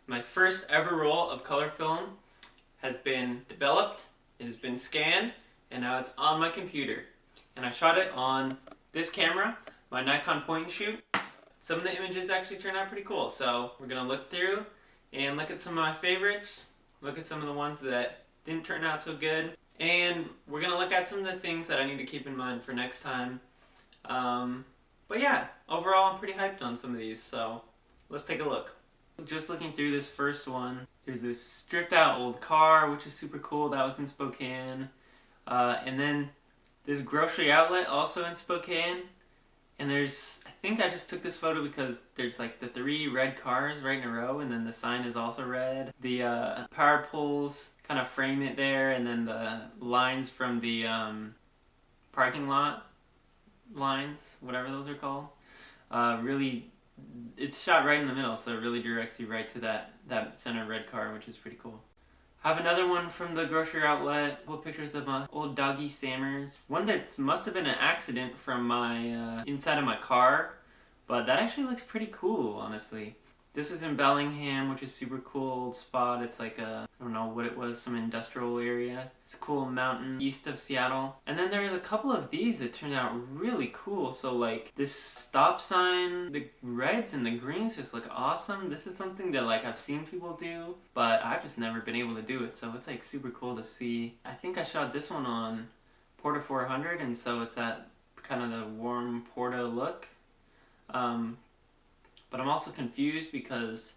My first ever roll of color film has been developed, it has been scanned, and now it's on my computer. And I shot it on this camera, my Nikon point and shoot. Some of the images actually turned out pretty cool, so we're going to look through and look at some of my favorites, look at some of the ones that didn't turn out so good, and we're going to look at some of the things that I need to keep in mind for next time. But yeah, overall I'm pretty hyped on some of these, so let's take a look. Just looking through this first one, there's this stripped out old car, which is super cool. That was in Spokane. And then this grocery outlet also in Spokane. And there's, I think I just took this photo because there's like the 3 red cars right in a row, and then the sign is also red. The power poles kind of frame it there, and then the lines from the parking lot lines, whatever those are called, really, it's shot right in the middle, so it really directs you right to that center red car, which is pretty cool. I have another one from the grocery outlet, full pictures of my old doggy Sammers. One that must have been an accident from my inside of my car, but that actually looks pretty cool, honestly. This is in Bellingham, which is super cool old spot. It's like a, I don't know what it was, some industrial area. It's a cool mountain east of Seattle. And then there's a couple of these that turned out really cool. So like this stop sign, the reds and the greens just look awesome. This is something that like I've seen people do, but I've just never been able to do it. So it's like super cool to see. I think I shot this one on Portra 400, and so it's that kind of the warm Portra look. But I'm also confused because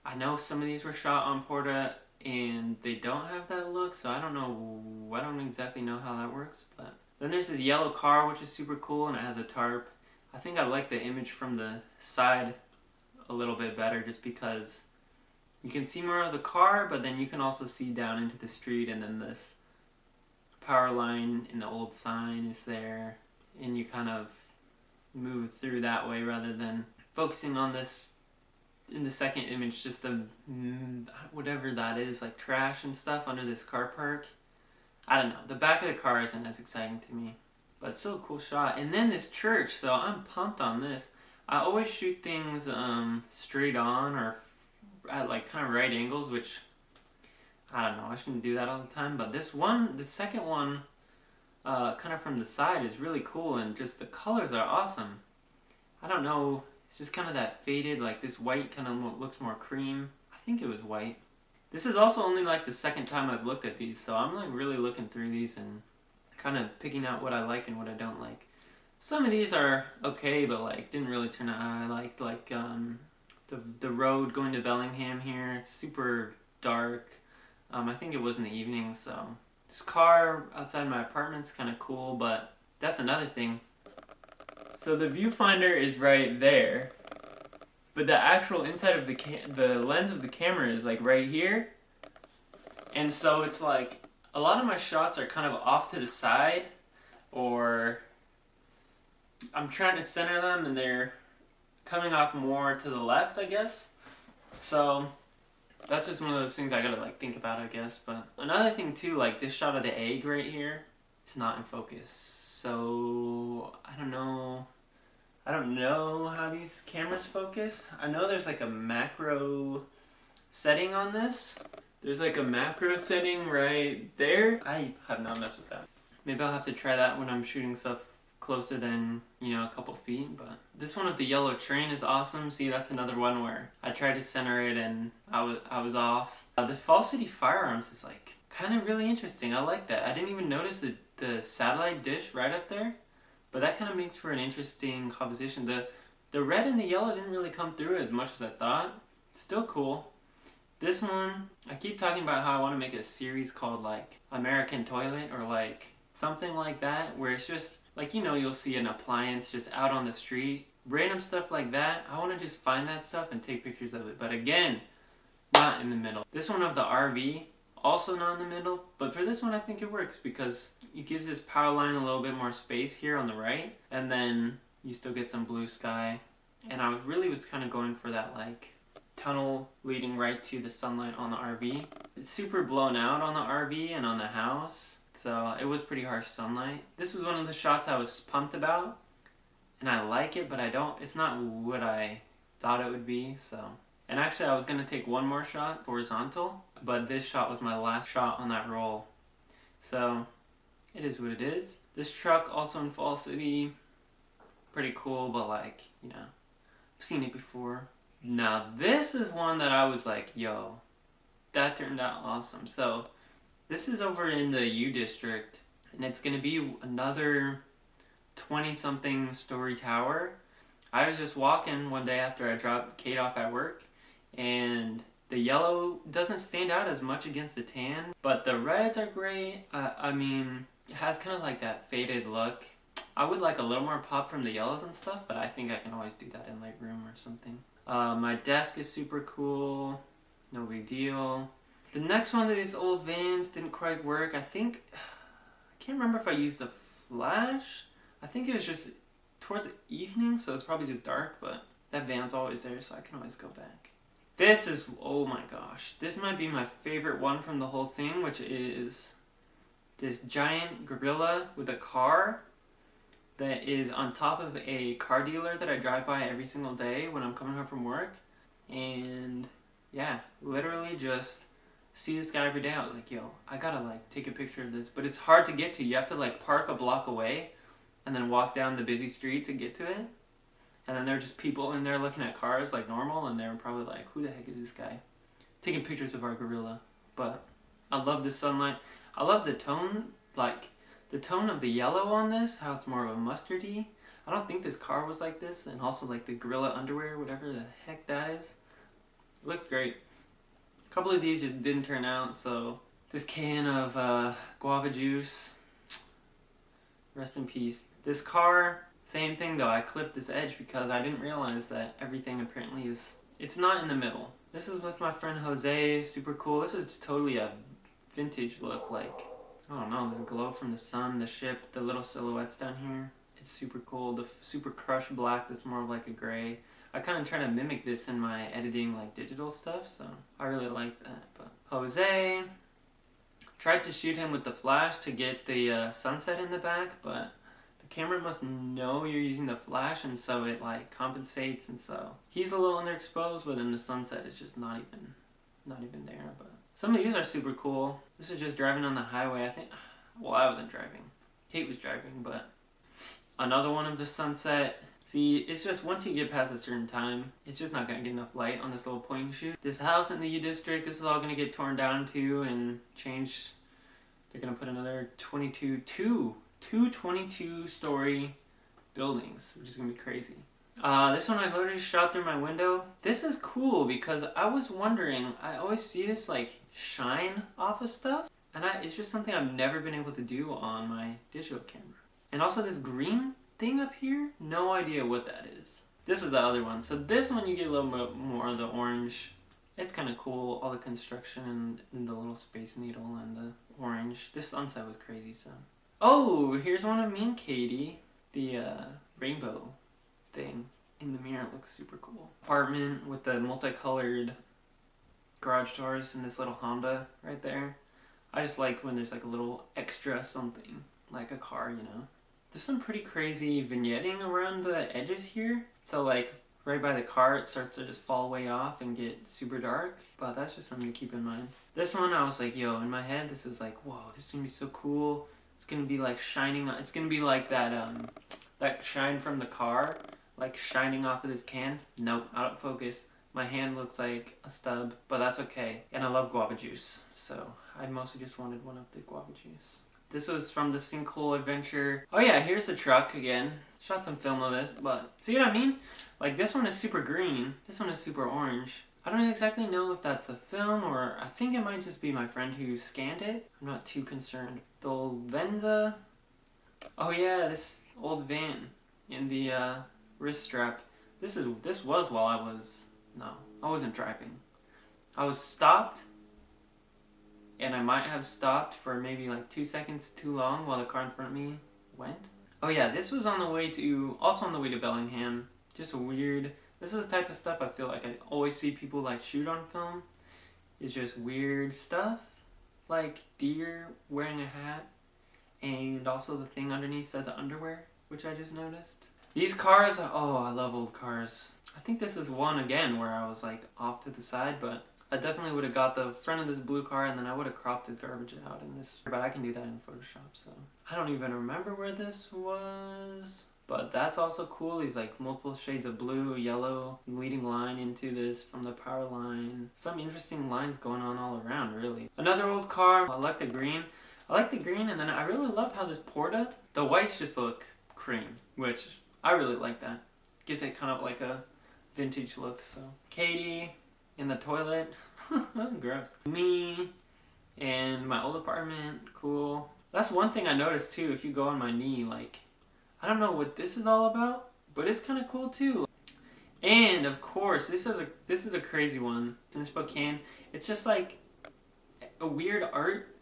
I know some of these were shot on Portra and they don't have that look, so I don't exactly know how that works. But then there's this yellow car, which is super cool, and it has a tarp. I think I like the image from the side a little bit better just because you can see more of the car, but then you can also see down into the street, and then this power line in the old sign is there, and you kind of move through that way rather than focusing on this in the second image, just the whatever that is, like trash and stuff under this car park. I don't know, the back of the car isn't as exciting to me, but it's still a cool shot. And then this church, so I'm pumped on this. I always shoot things straight on or at like kind of right angles, which I don't know, I shouldn't do that all the time, but this one, the second one, kind of from the side is really cool, and just the colors are awesome. I don't know, it's just kind of that faded, like this white kind of looks more cream. I think it was white. This is also only like the second time I've looked at these, so I'm like really looking through these and kind of picking out what I like and what I don't like. Some of these are okay, but like didn't really turn out how I liked. Like the road going to Bellingham here, it's super dark. I think it was in the evening, so this car outside my apartment's kind of cool, but that's another thing. So the viewfinder is right there, but the actual inside of the lens of the camera is like right here. And so it's like a lot of my shots are kind of off to the side, or I'm trying to center them and they're coming off more to the left, I guess. So that's just one of those things I gotta like think about, I guess. But another thing too, like this shot of the egg right here, it's not in focus. So I don't know how these cameras focus. I know there's like a macro setting on this. There's like a macro setting right there. I have not messed with that. Maybe I'll have to try that when I'm shooting stuff closer than, a couple feet. But this one of the yellow train is awesome. See, that's another one where I tried to center it and I was off. The Falsity Firearms is like kind of really interesting. I like that. I didn't even notice the satellite dish right up there, but that kind of makes for an interesting composition. The red and the yellow didn't really come through as much as I thought. Still cool. This one, I keep talking about how I want to make a series called like American Toilet or like something like that, where it's just like, you'll see an appliance just out on the street, random stuff like that. I want to just find that stuff and take pictures of it, but again, not in the middle. This one of the RV, also not in the middle, but for this one I think it works because it gives this power line a little bit more space here on the right, and then you still get some blue sky. And I really was kind of going for that like tunnel leading right to the sunlight on the RV. It's super blown out on the RV and on the house, so it was pretty harsh sunlight. This was one of the shots I was pumped about, and I like it, but it's not what I thought it would be, so And actually I was going to take one more shot horizontal, but this shot was my last shot on that roll. So it is what it is. This truck also in Fall City, pretty cool, but like, you know, I've seen it before. Now this is one that I was like, yo, that turned out awesome. So this is over in the U District, and it's going to be another 20-something story tower. I was just walking one day after I dropped Kate off at work, and the yellow doesn't stand out as much against the tan, but the reds are great. I mean, it has kind of like that faded look. I would like a little more pop from the yellows and stuff, but I think I can always do that in Lightroom or something. My desk is super cool. No big deal. The next one of these old vans didn't quite work. I can't remember if I used the flash. I think it was just towards the evening, so it's probably just dark, but that van's always there, so I can always go back. This is, oh my gosh, this might be my favorite one from the whole thing, which is this giant gorilla with a car that is on top of a car dealer that I drive by every single day when I'm coming home from work. And yeah, literally just see this guy every day. I was like, yo, I gotta like take a picture of this, but it's hard to get to. You have to like park a block away and then walk down the busy street to get to it. And then there are just people in there looking at cars like normal, and they were probably like, who the heck is this guy taking pictures of our gorilla? But I love the sunlight. I love the tone, like the tone of the yellow on this, how it's more of a mustardy. I don't think this car was like this, and also like the gorilla underwear, whatever the heck that is. It looked great. A couple of these just didn't turn out, so this can of guava juice, rest in peace. This car, same thing though, I clipped this edge because I didn't realize that everything apparently is, it's not in the middle. This is with my friend Jose, super cool. This is just totally a vintage look, like, I don't know, this glow from the sun, the ship, the little silhouettes down here. It's super cool. The super crushed black that's more of like a gray. I kind of try to mimic this in my editing like digital stuff, so I really like that. But Jose, tried to shoot him with the flash to get the sunset in the back, but the camera must know you're using the flash, and so it like compensates, and so he's a little underexposed, but then the sunset is just not even there. But some of these are super cool. This is just driving on the highway, I think. Well, I wasn't driving. Kate was driving, but another one of the sunset. See, it's just once you get past a certain time, it's just not going to get enough light on this little point and shoot. This house in the U District, this is all going to get torn down too and changed. They're going to put another two 22-story buildings, which is going to be crazy. This one I literally shot through my window. This is cool because I was wondering, I always see this like shine off of stuff, and it's just something I've never been able to do on my digital camera. And also this green thing up here, no idea what that is. This is the other one. So this one you get a little bit more of the orange. It's kind of cool, all the construction and the little space needle and the orange. This sunset was crazy, so. Oh, here's one of me and Katie. The rainbow thing in the mirror looks super cool. Apartment with the multicolored garage doors and this little Honda right there. I just like when there's like a little extra something, like a car, you know. There's some pretty crazy vignetting around the edges here. So like right by the car it starts to just fall way off and get super dark. But that's just something to keep in mind. This one I was like, yo, in my head this was like, whoa, this is gonna be so cool. It's gonna be like shining, it's gonna be like that shine from the car, like shining off of this can. Nope, out of focus. My hand looks like a stub, but that's okay. And I love guava juice, so I mostly just wanted one of the guava juice. This was from the Sinkhole Adventure. Oh yeah, here's the truck again. Shot some film of this, but see what I mean? Like this one is super green, this one is super orange. I don't exactly know if that's the film, or I think it might just be my friend who scanned it. I'm not too concerned. The old Venza. Oh yeah, this old van in the wrist strap. This was while I wasn't driving. I was stopped, and I might have stopped for maybe like 2 seconds too long while the car in front of me went. Oh yeah, this was also on the way to Bellingham. Just weird. This is the type of stuff I feel like I always see people like shoot on film. It's just weird stuff, like deer wearing a hat, and also the thing underneath says underwear, which I just noticed. These cars, oh, I love old cars. I think this is one again where I was like off to the side, but I definitely would have got the front of this blue car and then I would have cropped his garbage out in this. But I can do that in Photoshop, so. I don't even remember where this was. But that's also cool. These like multiple shades of blue, yellow, leading line into this from the power line. Some interesting lines going on all around, really. Another old car. I like the green. And then I really love how this Porta, the whites just look cream, which I really like that. Gives it kind of like a vintage look, so. Katie in the toilet. Gross. Me and my old apartment. Cool. That's one thing I noticed too. If you go on my knee, like, I don't know what this is all about, but it's kind of cool too. And of course, this is a crazy one. It's in Spokane. It's just like a weird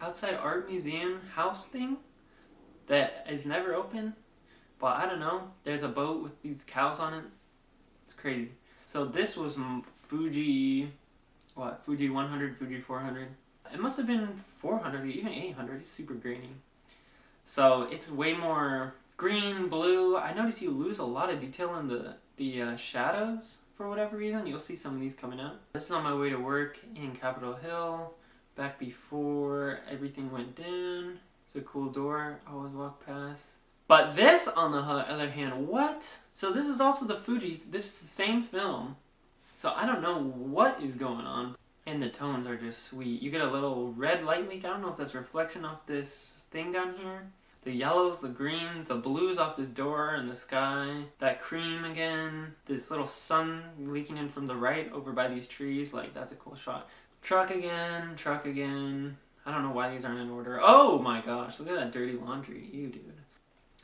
outside art museum house thing that is never open. But I don't know. There's a boat with these cows on it. It's crazy. So this was Fuji 100, Fuji 400. It must have been 400, even 800. It's super grainy. So it's way more green, blue. I noticed you lose a lot of detail in the shadows for whatever reason. You'll see some of these coming out. This is on my way to work in Capitol Hill, back before everything went down. It's a cool door I always walk past. But this, on the other hand, what? So this is also the Fuji. This is the same film. So I don't know what is going on. And the tones are just sweet. You get a little red light leak. I don't know if that's a reflection off this thing down here. The yellows, the greens, the blues off this door and the sky. That cream again. This little sun leaking in from the right over by these trees. Like, that's a cool shot. Truck again. I don't know why these aren't in order. Oh my gosh, look at that dirty laundry. Ew, dude.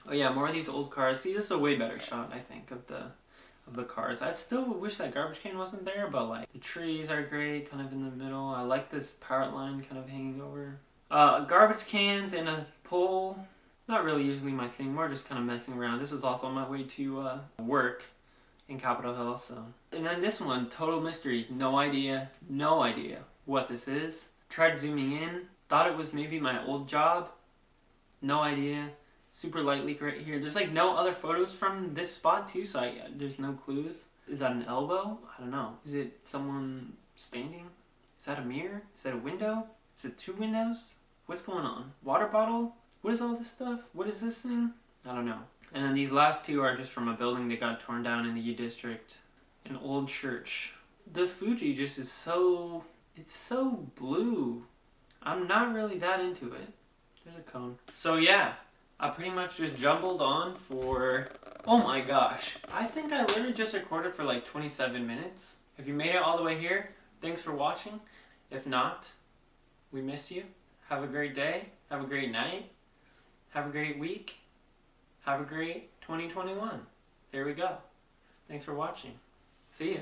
Oh yeah, more of these old cars. See, this is a way better shot, I think, of the cars. I still wish that garbage can wasn't there, but like the trees are great, kind of in the middle. I like this power line kind of hanging over. Garbage cans and a pole. Not really usually my thing, more just kind of messing around. This was also on my way to work in Capitol Hill, so. And then this one, total mystery. No idea what this is. Tried zooming in, thought it was maybe my old job. No idea. Super light leak right here. There's like no other photos from this spot too, so there's no clues. Is that an elbow? I don't know. Is it someone standing? Is that a mirror? Is that a window? Is it two windows? What's going on? Water bottle? What is all this stuff? What is this thing? I don't know. And then these last two are just from a building that got torn down in the U District. An old church. The Fuji just is so... It's so blue. I'm not really that into it. There's a cone. So yeah. I pretty much just jumbled on for, oh my gosh. I think I literally just recorded for like 27 minutes. If you made it all the way here, thanks for watching. If not, we miss you. Have a great day. Have a great night. Have a great week. Have a great 2021. There we go. Thanks for watching. See ya.